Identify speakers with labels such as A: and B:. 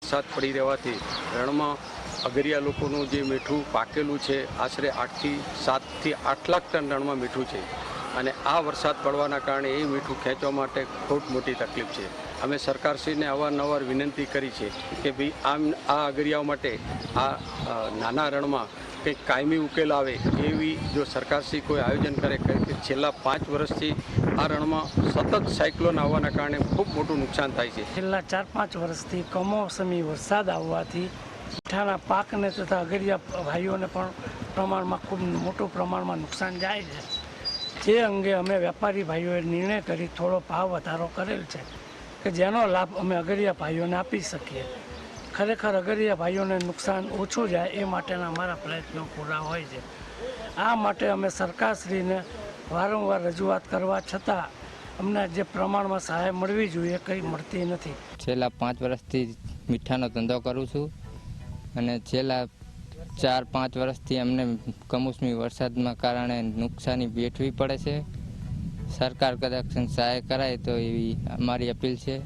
A: વરસાદ પડી રહેવાથી રણમાં અગરિયા લોકોનું જે મીઠું પાકેલું છે આશરે 7 થી 8 લાખ ટન રણમાં મીઠું છે અને આ વરસાદ પડવાના કારણે એ મીઠું ખેંચવા માટે ખૂબ મોટી તકલીફ છે. અમે સરકારશ્રીને અવારનવાર વિનંતી કરી છે કે ભાઈ આ અગરિયાઓ માટે આ નાના રણમાં કંઈક કાયમી ઉકેલ આવે એવી જો સરકારશ્રી કોઈ આયોજન કરે કે છેલ્લા 5 વર્ષથી આ રણમાં સતત સાયક્લોન આવવાના કારણે ખૂબ મોટું નુકસાન થાય છે.
B: છેલ્લા 4-5 વર્ષથી કમોસમી વરસાદ આવવાથી મીઠાના પાકને તથા અગરિયા ભાઈઓને પણ પ્રમાણમાં ખૂબ મોટું પ્રમાણમાં નુકસાન જાય છે. જે અંગે અમે વેપારી ભાઈઓએ નિર્ણય કરી થોડો ભાવ વધારો કરેલ છે કે જેનો લાભ અમે અગરિયા ભાઈઓને આપી શકીએ. ખરેખર અગરિયા ભાઈઓને નુકસાન ઓછું જાય એ માટેના અમારા પ્રયત્નો પૂરા હોય છે. આ માટે અમે સરકારશ્રીને વારંવાર રજૂઆત કરવા છતાં અમને જે પ્રમાણમાં સહાય મળવી જોઈએ કંઈ મળતી નથી.
C: છેલ્લા 5 વર્ષથી મીઠાનો ધંધો કરું છું અને છેલ્લા 4-5 વર્ષથી અમને કમોસમી વરસાદના કારણે નુકસાની વેઠવી પડે છે. સરકાર કદાચ સહાય કરાય તો એવી અમારી અપીલ છે.